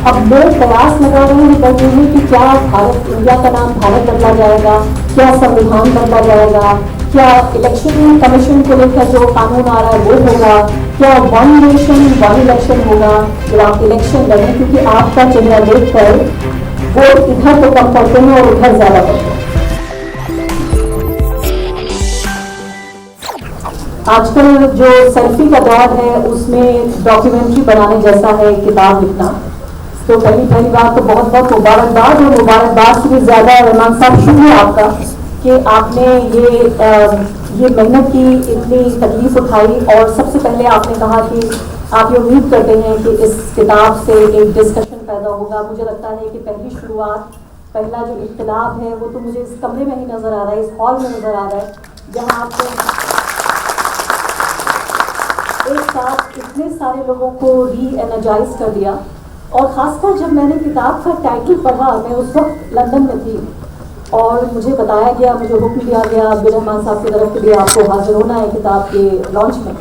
अब लोग प्रयास लगा रहे हैं करते हैं कि क्या भारत, इंडिया का नाम भारत बदला जाएगा, क्या संविधान बदला जाएगा, क्या इलेक्शन कमीशन को लेकर जो कानून आ रहा है वो होगा, क्या वन नेशन वन इलेक्शन होगा जब आप इलेक्शन लड़ें, क्योंकि आपका चेहरा देखकर वो इधर तो कम करते हैं और उधर ज्यादा करते हैं। आजकल जो सेल्फी का दौर है उसमें डॉक्यूमेंट्री बनाने जैसा है किताब लिखना। तो पहली बात तो बहुत बहुत मुबारकबाद, और मुबारकबाद से भी ज्यादा रहमान साहब शुक्रिया आपका कि आपने ये मेहनत की, इतनी तकलीफ उठाई, और सबसे पहले आपने कहा कि आप ये उम्मीद करते हैं कि इस किताब से एक डिस्कशन पैदा होगा। मुझे लगता है कि पहली शुरुआत, पहला जो इख्तिलाफ है वो तो मुझे इस कमरे में ही नजर आ रहा है, इस हॉल में नजर आ रहा है, जहाँ आपने एक साथ इतने सारे लोगों को री एनर्जाइज कर दिया। और खासकर जब मैंने किताब का टाइटल पढ़ा, मैं उस वक्त लंदन में थी और मुझे बताया गया, मुझे हुक्म दिया गया अब्दुल रहमान साहब की तरफ के लिए आपको हाजिर होना है किताब के लॉन्च में।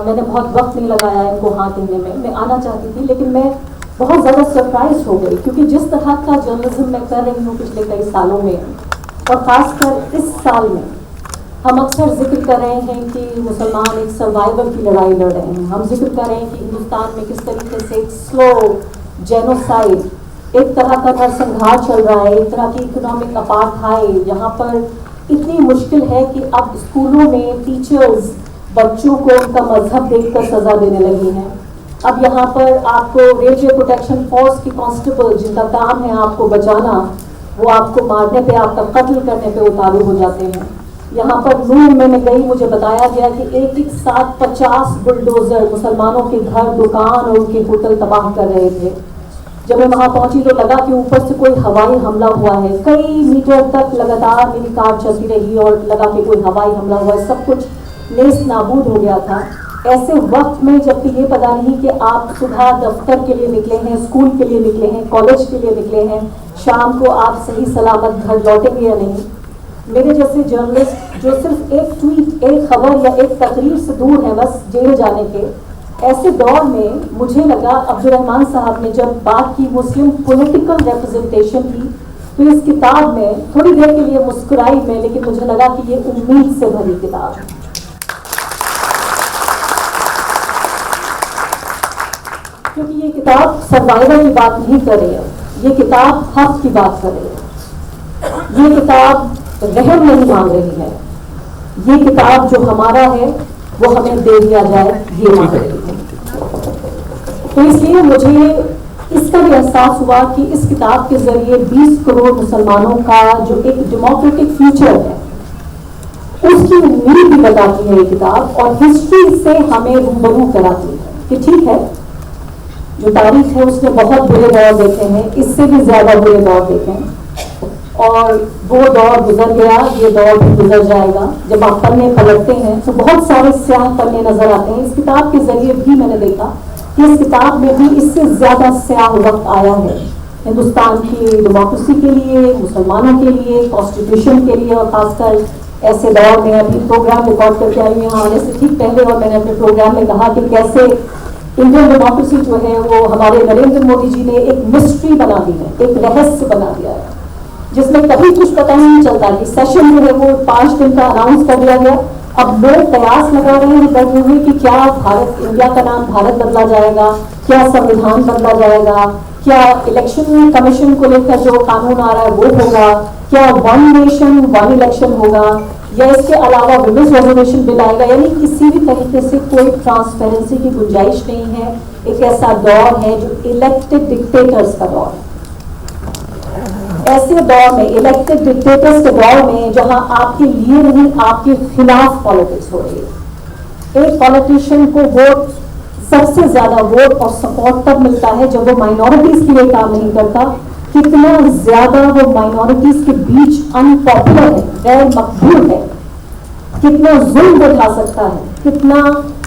मैंने बहुत वक्त नहीं लगाया इनको हाँ कहने में, मैं आना चाहती थी, लेकिन मैं बहुत ज़्यादा सरप्राइज हो गई, क्योंकि जिस तरह का जर्नलिज्म मैं कर रही हूँ पिछले कई सालों में, और ख़ासकर इस साल में हम अक्सर जिक्र कर रहे हैं कि मुसलमान एक सर्वाइवल की लड़ाई लड़ रहे हैं। हम जिक्र कर रहे हैं कि हिंदुस्तान में किस तरीके से एक स्लो जेनोसाइड, एक तरह का नरसंहार चल रहा है, एक तरह की इकोनॉमिक अपार्थाइड, यहाँ पर इतनी मुश्किल है कि अब स्कूलों में टीचर्स बच्चों को उनका मजहब देखकर सजा देने लगी हैं। अब यहाँ पर आपको रेलवे प्रोटेक्शन फोर्स की कांस्टेबल, जिनका काम है आपको बचाना, वो आपको मारने पे, आपका कत्ल करने पे उतारू हो जाते हैं। यहाँ पर नूर में मैं गई, मुझे बताया गया कि एक साथ 50 बुलडोजर मुसलमानों के घर, दुकान और उनके होटल तबाह कर रहे थे। जब मैं वहाँ पहुंची तो लगा कि ऊपर से कोई हवाई हमला हुआ है। कई मीटर तक लगातार मेरी कार चलती रही और लगा कि कोई हवाई हमला हुआ है, सब कुछ नेस्त नाबूद हो गया था। ऐसे वक्त में जबकि ये पता नहीं कि आप सुबह दफ्तर के लिए निकले हैं, स्कूल के लिए निकले हैं, कॉलेज के लिए निकले हैं, शाम को आप सही सलामत घर लौटेंगे या नहीं। मेरे जैसे जर्नलिस्ट जो सिर्फ एक ट्वीट, एक खबर या एक तकरीर से दूर है बस जेल जाने के, ऐसे दौर में मुझे लगा अब्दुल रहमान साहब ने जब बात की मुस्लिम पॉलिटिकल रिप्रेजेंटेशन की, तो इस किताब में थोड़ी देर के लिए मुस्कुराई मैं, लेकिन मुझे लगा कि ये उम्मीद से भरी किताब है। क्योंकि ये किताब सर्वाइवल की बात नहीं कर रही है, ये किताब हक की बात कर रही है, ये किताब रहम नहीं मांग रही है, ये किताब जो हमारा है वो हमें दे दिया जाए ये मांग रही है। तो इसलिए मुझे इसका भी एहसास हुआ कि इस किताब के जरिए 20 करोड़ मुसलमानों का जो एक डेमोक्रेटिक फ्यूचर है उसकी उम्मीद भी बताती है ये किताब, और हिस्ट्री से हमें रूबरू कराती है कि ठीक है, जो तारीख है उसने बहुत बुरे दौर देखे हैं, इससे भी ज्यादा बुरे दौर देखे हैं, और वो दौर गुजर गया, ये दौर भी गुजर जाएगा। जब आप पन्ने पलटते हैं तो बहुत सारे स्याह पन्ने नजर आते हैं। इस किताब के जरिए भी मैंने देखा कि इस किताब में भी इससे ज्यादा स्याह वक्त आया है हिंदुस्तान की डेमोक्रेसी के लिए, मुसलमानों के लिए, कॉन्स्टिट्यूशन के लिए, और खासकर ऐसे दौर में। अभी प्रोग्राम रिकॉर्ड करके आई हूँ यहाँ आने से ठीक पहले, और मैंने अपने प्रोग्राम में कहा कि कैसे इंडियन डेमोक्रेसी जो है वो हमारे नरेंद्र मोदी जी ने एक मिस्ट्री बना दी है, एक रहस्य बना दिया है, जिसमें कभी कुछ पता नहीं चलता कि सेशन जो है वो 5 दिन का अनाउंस कर दिया गया। अब लोग प्रयास लगा रहे हैं करते हुए कि क्या भारत, इंडिया का नाम भारत बदला जाएगा, क्या संविधान बदला जाएगा, क्या इलेक्शन कमीशन को लेकर जो कानून आ रहा है वो होगा, क्या वन नेशन वन इलेक्शन होगा, या इसके अलावा वुमेन्स रिजर्वेशन बिल आएगा। यानी किसी भी तरीके से कोई ट्रांसपेरेंसी की गुंजाइश नहीं है। एक ऐसा दौर है जो इलेक्टेड डिक्टेटर्स का दौर है। ऐसे दौर में, इलेक्टेड डिक्टेटर्स के दौर में, जहां आपके लिए नहीं आपके खिलाफ पॉलिटिक्स हो रही है। एक पॉलिटिशियन को वोट, सबसे ज्यादा वोट और सपोर्ट तब मिलता है जब वो माइनॉरिटीज के लिए काम नहीं करता। कितना ज्यादा वो माइनॉरिटीज के बीच अनपॉपुलर है, गैर मकबूल है, कितना जुल्म उठा सकता है,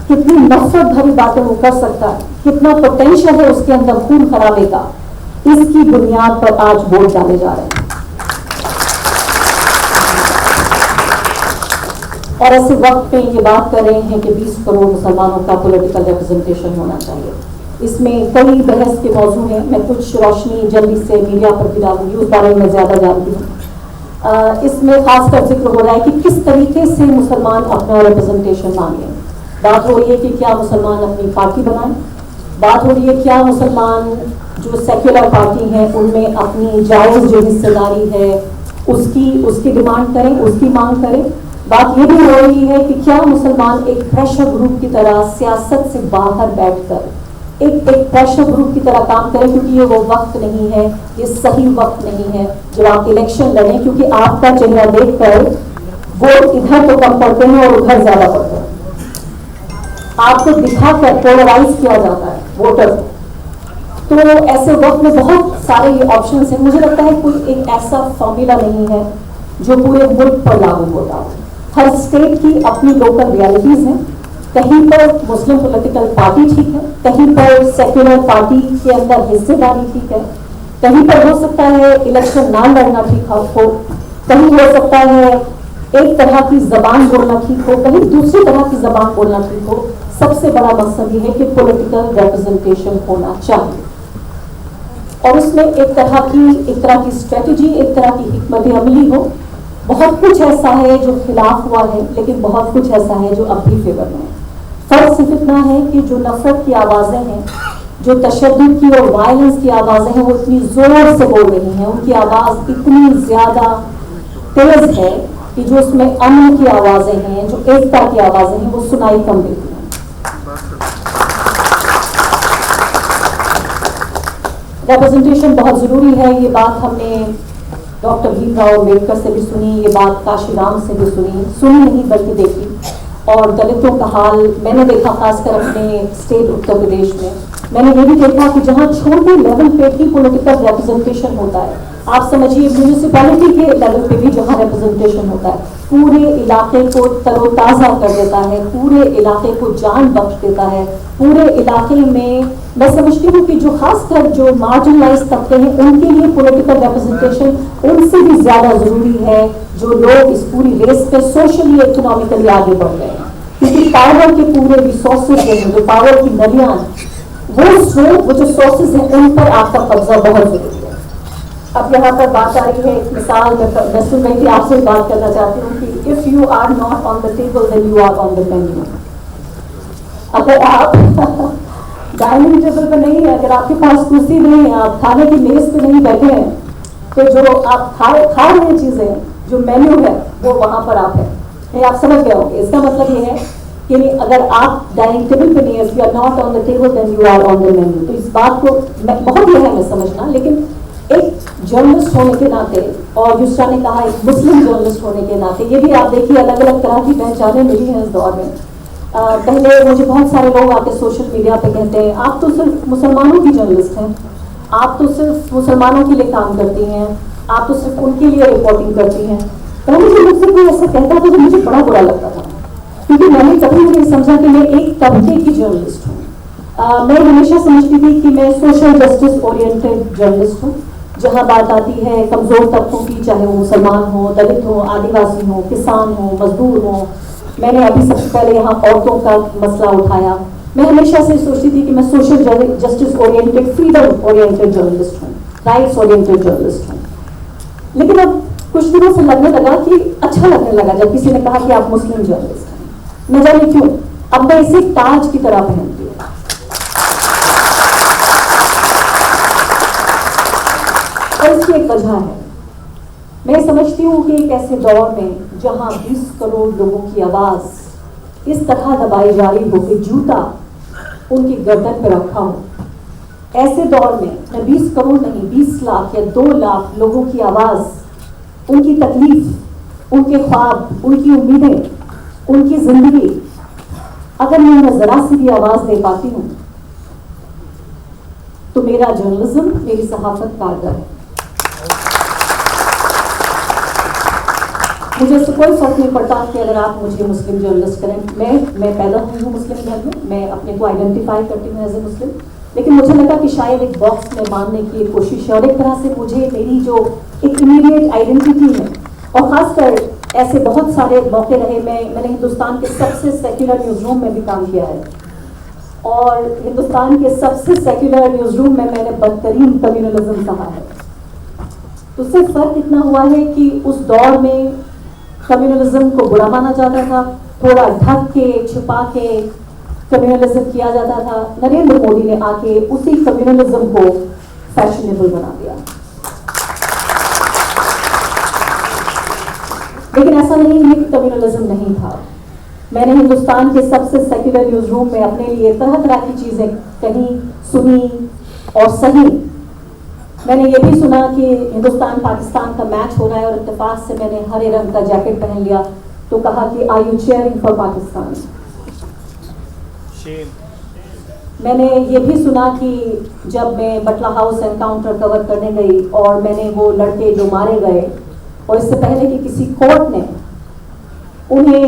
कितनी नफरत भरी बातें वो कर सकता है, कितना पोटेंशियल है उसके अंदर खून खराबे का, इसकी बुनियाद पर आज वोट डाले जा रहे हैं। और ऐसे वक्त पे ये बात कर रहे हैं कि 20 करोड़ मुसलमानों का पॉलिटिकल रिप्रेजेंटेशन होना चाहिए। इसमें कई बहस के मौजू हैं, मैं कुछ रोशनी जल्दी से मीडिया पर भी डालूंगी, उस बारे में मैं ज़्यादा जानती हूँ। इसमें खासकर जिक्र हो रहा है कि किस तरीके से मुसलमान अपना रिप्रेजेंटेशन मांगे। बात हो रही है कि क्या मुसलमान अपनी पार्टी बनाएं, बात हो रही है क्या मुसलमान जो सेक्युलर पार्टी है उनमें अपनी जायज़ जो हिस्सेदारी है उसकी डिमांड करें, उसकी मांग करें। बात ये भी हो रही है कि क्या मुसलमान एक प्रेशर ग्रुप की तरह सियासत से बाहर बैठकर एक प्रेशर ग्रुप की तरह काम करें, क्योंकि ये वो वक्त नहीं है, ये सही वक्त नहीं है जब आप इलेक्शन लड़ें, क्योंकि आपका चेहरा देखकर वोट इधर तो कम पड़ते हैं और उधर ज्यादा पड़ते हैं। आपको दिखाकर पोलराइज किया जाता है वोटर को। तो ऐसे वक्त में बहुत सारे ये ऑप्शंस हैं। मुझे लगता है कोई एक ऐसा फॉर्मूला नहीं है जो पूरे मुल्क पर लागू होता है। हर स्टेट की अपनी लोकल रियलिटीज हैं। कहीं पर मुस्लिम पॉलिटिकल पार्टी ठीक है, कहीं पर सेक्युलर पार्टी के अंदर हिस्सेदारी ठीक है, कहीं पर हो सकता है इलेक्शन ना लड़ना ठीक हो, कहीं हो सकता है एक तरह की जबान बोलना ठीक हो, कहीं दूसरी तरह की जबान बोलना ठीक हो। सबसे बड़ा मकसद ये है कि पॉलिटिकल रिप्रेजेंटेशन होना चाहिए और उसमें एक तरह की स्ट्रेटजी, एक तरह की हिकमत अमली हो। बहुत कुछ ऐसा है जो खिलाफ हुआ है, लेकिन बहुत कुछ ऐसा है जो अब भी फेवर में है। फर्क सिर्फ इतना है कि जो नफरत की आवाज़ें हैं, जो तशद्दुद की और वायलेंस की आवाज़ें हैं, वो इतनी ज़ोर से बोल रही हैं, उनकी आवाज़ इतनी ज़्यादा तेज़ है कि जो उसमें अमन की आवाज़ें हैं, जो एकता की आवाज़ें हैं, वो सुनाई कम देती हैं। रिप्रेजेंटेशन बहुत ज़रूरी है। ये बात हमने डॉक्टर भीमराव अम्बेडकर से भी सुनी, ये बात काशीराम से भी सुनी नहीं बल्कि देखी। और दलितों का हाल मैंने देखा, खासकर अपने स्टेट उत्तर प्रदेश में। मैंने ये भी देखा कि जहाँ छोटे लेवल पे भी पॉलिटिकल रिप्रेजेंटेशन होता है, आप समझिए म्यूनिसिपैलिटी के लेवल पे भी जहाँ रिप्रेजेंटेशन होता है, पूरे इलाके को तरोताज़ा कर देता है, पूरे इलाके को जान बख्श देता है। पूरे इलाके में मैं समझती हूँ कि जो खासकर जो मार्जिनलाइज तबके हैं उनके लिए पॉलिटिकल रिप्रेजेंटेशन उनसे भी ज़्यादा ज़रूरी है जो लोग इस पूरी रेस पे सोशली इकोनॉमिकली आगे बढ़ रहे हैं, क्योंकि पावर के पूरे रिसोर्सेज हैं, जो पावर की नदियाँ, वो जो सोर्सेज हैं उन पर आपका कब्जा बहुत जरूरी है। अब यहाँ पर बात आ रही है, एक मिसाल मैं सुन रही थी, आपसे बात करना चाहती हूँ कि if you are not on the table then you are on the menu. अगर आप डाइनिंग टेबल पर नहीं है, अगर आपके पास कुर्सी नहीं है, आप खाने की मेज पे नहीं बैठे हैं, तो जो आप खा रहे चीज़ें, जो मेन्यू है वो वहाँ पर आप है नहीं। आप समझ गए होंगे, इसका मतलब ये है कि अगर आप डाइनिंग टेबल पे नहीं है, you are not on the table then you are on the menu. तो इस बात को बहुत यह है मैं समझना, लेकिन एक जर्नलिस्ट होने के नाते, और युसरा ने कहा एक मुस्लिम जर्नलिस्ट होने के नाते, ये भी आप देखिए अलग अलग तरह की पहचानें मिली हैं इस दौर में। पहले मुझे बहुत सारे लोग आके सोशल मीडिया पे कहते हैं आप तो सिर्फ मुसलमानों की जर्नलिस्ट हैं, आप तो सिर्फ मुसलमानों के लिए काम करती हैं, आप तो सिर्फ उनके लिए रिपोर्टिंग करती हैं। पहले जब मुझसे कोई ऐसा कहता था तो मुझे बड़ा बुरा लगता था, क्योंकि मैंने कभी नहीं समझा कि मैं एक तबके की जर्नलिस्ट हूँ। मैं हमेशा समझती थी कि मैं सोशल जस्टिस ओरिएंटेड जर्नलिस्ट हूँ, जहाँ बात आती है कमज़ोर तबकों की, चाहे वो मुसलमान हो, दलित हो, आदिवासी हो, किसान हो, मजदूर हो। मैंने अभी सबसे पहले यहाँ औरतों का मसला उठाया। मैं हमेशा से सोचती थी कि मैं social justice oriented, freedom oriented journalist हूँ, राइट्स ओरिएंटेड जर्नलिस्ट हूँ। लेकिन अब कुछ दिनों से लगने लगा कि अच्छा लगने लगा जब किसी ने कहा कि आप मुस्लिम जर्नलिस्ट हैं। न जाने क्यों अब मैं इसे ताज की तरह पहनती हूँ। और इसकी एक वजह है, मैं समझती हूँ कि एक ऐसे दौर में जहाँ 20 करोड़ लोगों की आवाज़ इस तरह दबाई जा रही हो कि जूता उनकी गर्दन पर रखा हो, ऐसे दौर में मैं 20 करोड़ नहीं 20 लाख या 2 लाख लोगों की आवाज़, उनकी तकलीफ, उनके ख्वाब, उनकी उम्मीदें, उनकी ज़िंदगी, अगर मैं ज़रा सी भी आवाज़ दे पाती हूँ तो मेरा जर्नलिज्म, मेरी सहाफ़त कारगर है। मुझे इससे कोई फर्क नहीं पड़ता कि अगर आप मुझे मुस्लिम जर्नलिस्ट करें। मैं पैदा हुई हूँ मुस्लिम घर में, मैं अपने को आइडेंटिफाई करती हूँ एज ए मुस्लिम, लेकिन मुझे लगा कि शायद एक बॉक्स में बांधने की एक कोशिश है और एक तरह से मुझे मेरी जो एक इमीडिएट आइडेंटिटी है, और ख़ासकर ऐसे बहुत सारे मौके रहे। मैंने हिंदुस्तान के सबसे सेक्युलर न्यूज़ रूम में भी काम किया है, और हिंदुस्तान के सबसे सेक्युलर न्यूज रूम में मैंने बदतरीन कम्युनलिज्म कहा है। उससे फर्क इतना हुआ है कि उस दौर में कम्युनलिज्म को बुरा माना जाता था, थोड़ा ढक के छुपा के कम्युनलिज्म किया जाता था। नरेंद्र मोदी ने आके उसी कम्युनलिज्म को फैशनेबल बना दिया। लेकिन ऐसा नहीं है कि कम्युनलिज्म नहीं था। मैंने हिंदुस्तान के सबसे सेक्युलर न्यूज रूम में अपने लिए तरह तरह की चीजें कही, सुनी और सही। मैंने ये भी सुना कि हिंदुस्तान पाकिस्तान का मैच हो रहा है और इत्तेफाक से मैंने हरे रंग का जैकेट पहन लिया तो कहा कि are you cheering for Pakistan. मैंने ये भी सुना कि जब मैं बटला हाउस एनकाउंटर कवर करने गई और मैंने वो लड़के जो मारे गए और इससे पहले कि किसी कोर्ट ने उन्हें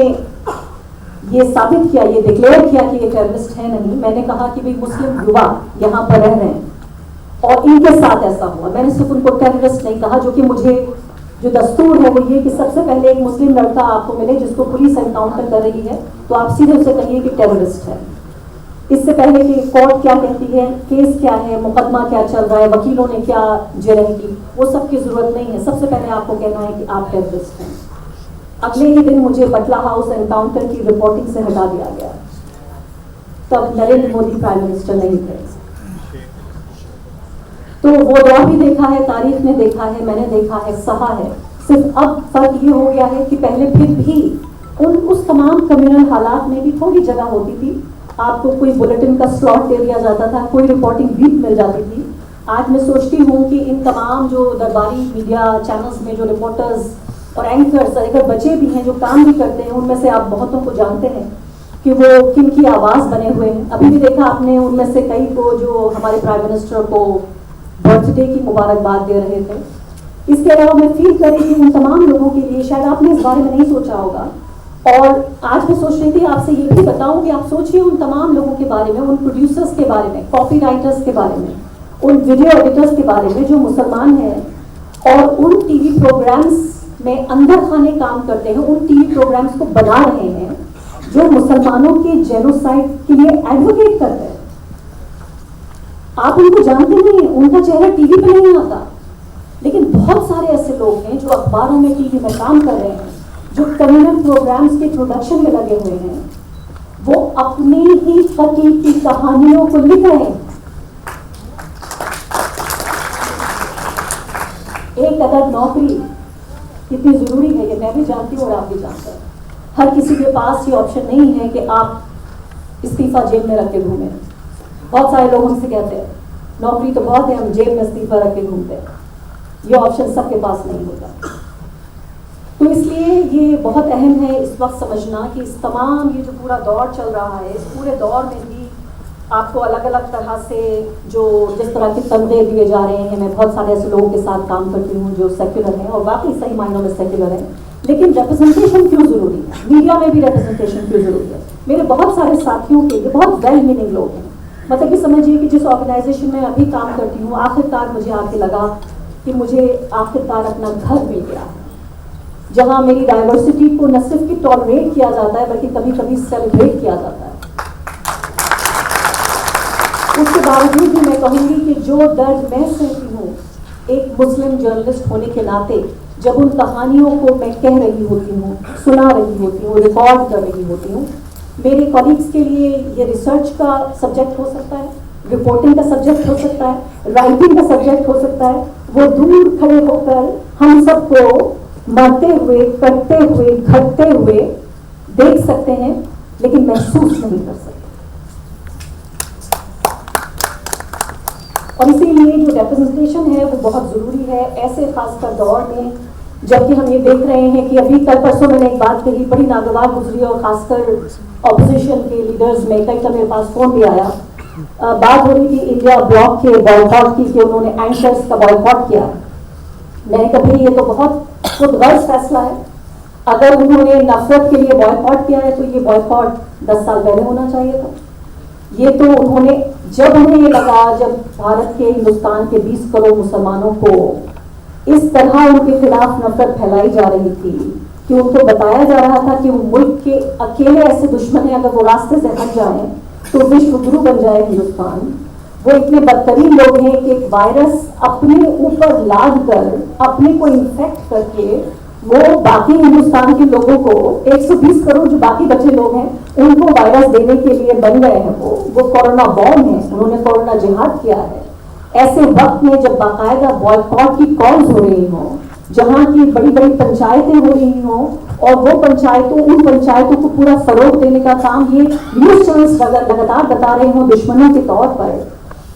ये साबित किया, ये डिक्लेयर किया कि ये टेररिस्ट है नहीं, मैंने कहा कि भाई मुस्लिम युवा यहाँ पर रह रहे हैं और इनके साथ ऐसा हुआ। मैंने सिर्फ उनको टेररिस्ट नहीं कहा, जो कि मुझे जो दस्तूर है वो ये कि सबसे पहले एक मुस्लिम लड़का आपको मिले जिसको पुलिस एनकाउंटर कर रही है तो आप सीधे उसे कहिए कि टेररिस्ट है। इससे पहले कि कोर्ट क्या कहती है, केस क्या है, मुकदमा क्या चल रहा है, वकीलों ने क्या जरह की, वो सब की जरूरत नहीं है। सबसे पहले आपको कहना है कि आप टेररिस्ट हैं। अगले ही दिन मुझे बटला हाउस एनकाउंटर की रिपोर्टिंग से हटा दिया गया। तब नरेंद्र मोदी प्राइम मिनिस्टर नहीं थे। तो वो दौर भी देखा है, तारीख ने देखा है, मैंने देखा है, सहा है। सिर्फ अब फर्क ये हो गया है कि पहले फिर भी उस तमाम कम्युनल हालात में भी थोड़ी जगह होती थी। आपको कोई बुलेटिन का स्लॉट दे दिया जाता था, कोई रिपोर्टिंग बीट मिल जाती थी। आज मैं सोचती हूँ कि इन तमाम जो दरबारी मीडिया चैनल्स में जो रिपोर्टर्स और एंकर्स अगर बचे भी हैं जो काम भी करते हैं, उनमें से आप बहुतों को जानते हैं कि वो किन की आवाज़ बने हुए हैं। अभी भी देखा आपने उनमें से कई को जो हमारे प्राइम मिनिस्टर को बर्थडे की मुबारकबाद दे रहे थे। इसके अलावा मैं फील कर रही थी उन तमाम लोगों के लिए, शायद आपने इस बारे में नहीं सोचा होगा और आज मैं सोच रही थी आपसे ये भी बताऊं कि आप सोचिए उन तमाम लोगों के बारे में, उन प्रोड्यूसर्स के बारे में, कॉपी राइटर्स के बारे में, उन वीडियो एडिटर्स के बारे में जो मुसलमान हैं और उन टीवी प्रोग्राम्स में अंदर खाने काम करते हैं, उन टीवी प्रोग्राम्स को बना रहे हैं जो मुसलमानों के जेनोसाइड के लिए एडवोकेट करते हैं। आप उनको जानते नहीं हैं, उनका चेहरा टीवी पे नहीं आता, लेकिन बहुत सारे ऐसे लोग हैं जो अखबारों में, टीवी में काम कर रहे हैं, जो कम्युनल प्रोग्राम्स के प्रोडक्शन में लगे हुए हैं। वो अपनी ही पति की कहानियों को लिख रहे हैं। एक अदद नौकरी कितनी जरूरी है ये मैं भी जानती हूँ और आप भी जानते हैं। हर किसी के पास ये ऑप्शन नहीं है कि आप इस्तीफा जेब में रख के घूमें। बहुत सारे लोग हमसे कहते हैं नौकरी तो बहुत है, हम जेब में इस्तीफा रख के घूमते हैं। ये ऑप्शन सबके पास नहीं होता। तो इसलिए ये बहुत अहम है इस वक्त समझना कि इस तमाम ये जो पूरा दौर चल रहा है, इस पूरे दौर में भी आपको अलग अलग तरह से जो जिस तरह के तमगे दिए जा रहे हैं। मैं बहुत सारे ऐसे लोगों के साथ काम करती हूँ जो सेक्युलर हैं और वाकई सही मायनों में सेक्युलर हैं, लेकिन रिप्रेजेंटेशन क्यों जरूरी है, मीडिया में भी रिप्रेजेंटेशन क्यों जरूरी है। मेरे बहुत सारे साथियों के लिए बहुत वेल मीनिंग लोग हैं, मतलब कि समझिए कि जिस ऑर्गेनाइजेशन में अभी काम करती हूँ, आखिरकार मुझे आके लगा कि मुझे आखिरकार अपना घर मिल गया है, जहाँ मेरी डाइवर्सिटी को न सिर्फ कि टॉलरेट किया जाता है बल्कि कभी कभी सेलिब्रेट किया जाता है। उसके बावजूद भी मैं कहूँगी कि जो दर्द मैं सहती हूँ एक मुस्लिम जर्नलिस्ट होने के नाते, जब उन कहानियों को मैं कह रही होती हूँ, सुना रही होती हूँ, रिकॉर्ड कर रही होती हूँ, मेरे कॉलीग्स के लिए ये रिसर्च का सब्जेक्ट हो सकता है, रिपोर्टिंग का सब्जेक्ट हो सकता है, राइटिंग का सब्जेक्ट हो सकता है। वो दूर खड़े होकर हम सबको मरते हुए, कटते हुए, घटते हुए देख सकते हैं, लेकिन महसूस नहीं कर सकते। और इसीलिए जो रिप्रेजेंटेशन है वो बहुत ज़रूरी है ऐसे खासकर दौर में, जबकि हम ये देख रहे हैं कि अभी कल परसों मैंने एक बात कही बड़ी नागवार गुजरी और खासकर ऑपोजिशन के लीडर्स में कई का मेरे पास फोन भी आया। बात हो रही थी इंडिया ब्लॉक के बॉयकॉट की कि उन्होंने एंकर्स का बॉयकॉट किया। मैंने कहा ये तो बहुत खुद गर्ज फैसला है। अगर उन्होंने नफरत के लिए बॉयकॉट किया है तो ये बॉयकॉट 10 साल पहले होना चाहिए था। ये तो उन्होंने जब उन्हें ये लगा, जब भारत के, हिंदुस्तान के 20 करोड़ मुसलमानों को इस तरह उनके खिलाफ नफरत फैलाई जा रही थी कि उनको बताया जा रहा था कि वो मुल्क के अकेले ऐसे दुश्मन हैं, अगर वो रास्ते से हट जाएं तो विश्व गुरु बन जाए हिंदुस्तान। वो इतने बदतरीन लोग हैं कि एक वायरस अपने ऊपर लाद कर अपने को इन्फेक्ट करके वो बाकी हिंदुस्तान के लोगों को 120 करोड़ जो बाकी बचे लोग हैं उनको वायरस देने के लिए बन गए हैं। वो कोरोना बॉम्ब है, उन्होंने कोरोना जिहाद किया है। ऐसे वक्त में जब बाकायदा बॉयकॉट की कॉल्स हो रही हों, जहां की बड़ी बड़ी पंचायतें हो रही हों और वो उन पंचायतों को पूरा फरोग देने का काम ये न्यूज चैनल्स लगातार बता रहे हों दुश्मनों के तौर पर,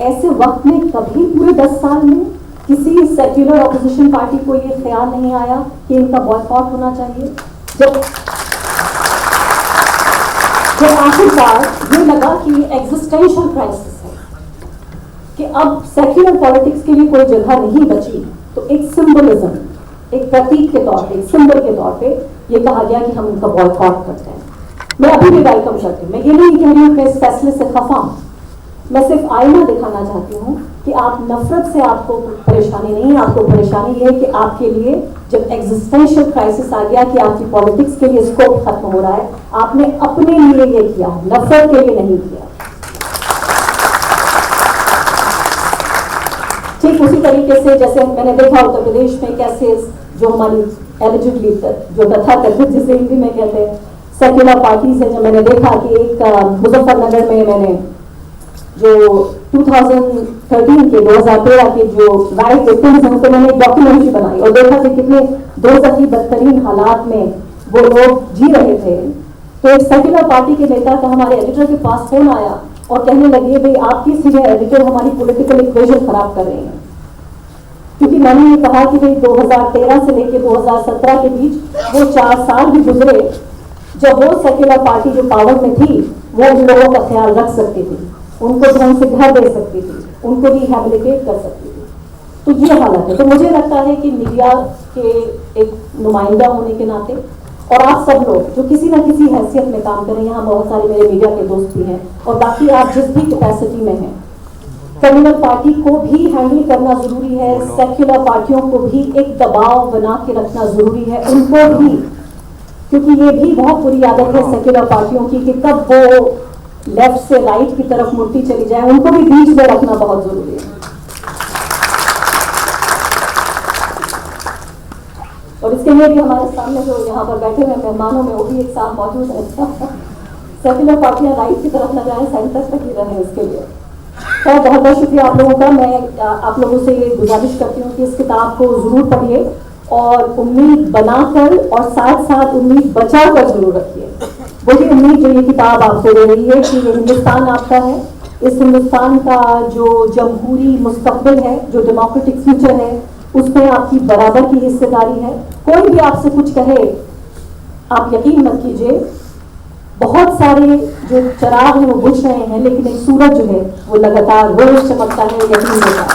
ऐसे वक्त में कभी पूरे 10 साल में किसी सेक्युलर ऑपोजिशन पार्टी को ये ख्याल नहीं आया कि इनका बॉयकॉट होना चाहिए। जब आखिरकार ये लगा कि एग्जिस्टेंशियल क्राइसिस है कि अब सेक्युलर पॉलिटिक्स के लिए कोई जगह नहीं बची, तो एक सिंबलिज्म, एक प्रतीक के तौर पे, एक सिंबल के तौर पे ये कहा गया कि हम उनका बॉयकॉट करते हैं। मैं अभी भी वेलकम करती हूँ, मैं ये नहीं कह रही हूँ कि इस फैसले से खफा हूँ, मैं सिर्फ आईना दिखाना चाहती हूँ कि आप नफरत से आपको परेशानी नहीं है, आपको परेशानी ये है कि आपके लिए जब एग्जिस्टेंशियल क्राइसिस आ गया कि आपकी पॉलिटिक्स के लिए स्कोप खत्म हो रहा है, आपने अपने लिए ये किया, नफरत के लिए नहीं किया। ठीक उसी तरीके से जैसे मैंने देखा उत्तर प्रदेश में कैसे जो हमारी एलिजिबली जो तथाकथित जिसे हिंदी में कहते हैं सेक्युलर पार्टीज है, जब मैंने देखा कि एक मुजफ्फरनगर में मैंने जो 2013 के जो राइट विक्टिम्स हैं उनको मैंने एक डॉक्यूमेंट्री बनाई और देखा कि कितने दोज़खी बदतरीन हालात में वो लोग जी रहे थे। तो एक सेक्युलर पार्टी के नेता का हमारे एडिटर के पास फोन आया और कहने लगे भाई आपकी सीनियर एडिटर हमारी पॉलिटिकल इक्वेशन खराब कर रहे हैं, क्योंकि मैंने ये कहा कि भाई 2013 से लेकर 2017 के बीच वो 4 साल भी गुजरे जब वो सेक्युलर पार्टी जो पावर में थी वो उन लोगों का ख्याल रख सकती थी, उनको ढंग से घर दे सकती थी, उनको रिहैबिलिटेट कर सकती थी। तो ये हालत है। तो मुझे लगता है कि मीडिया के एक नुमाइंदा होने के नाते और आप सब लोग जो किसी ना किसी हैसियत में काम करें, यहाँ बहुत सारे मेरे मीडिया के दोस्त भी हैं और बाकी आप जिस भी कैपेसिटी में हैं, कम्युनल पार्टी को भी हैंडल करना जरूरी है, सेक्युलर पार्टियों को भी एक दबाव बना के रखना जरूरी है, उनको भी, क्योंकि ये भी बहुत बुरी आदत है सेक्युलर पार्टियों की कि कब वो लेफ्ट से राइट की तरफ मुड़ती चली जाए, उनको भी बीच में रखना बहुत जरूरी है। और इसके लिए भी हमारे सामने जो यहाँ पर बैठे हुए मेहमानों में वो भी एक साथ मौजूद है। सेक्युलर पार्टियां राइट की तरफ न जाए, सेंटर तक ही रहे, इसके लिए तो बहुत बहुत शुक्रिया आप लोगों का। मैं आप लोगों से ये गुजारिश करती हूँ कि इस किताब को जरूर पढ़िए और उम्मीद बनाकर और साथ साथ उम्मीद बचा कर जरूर रखिए। वही उम्मीद जो ये किताब आपको दे रही है कि ये हिंदुस्तान आपका है, इस हिंदुस्तान का जो जमहूरी मुस्तकबिल है, जो डेमोक्रेटिक फ्यूचर है, उसमें आपकी बराबर की हिस्सेदारी है। कोई भी आपसे कुछ कहे आप यकीन मत कीजिए, बहुत सारे जो चिराग हैं वो बुझ रहे हैं, लेकिन एक सूरज जो है वो लगातार रोज चमकता है, यकीन होता है।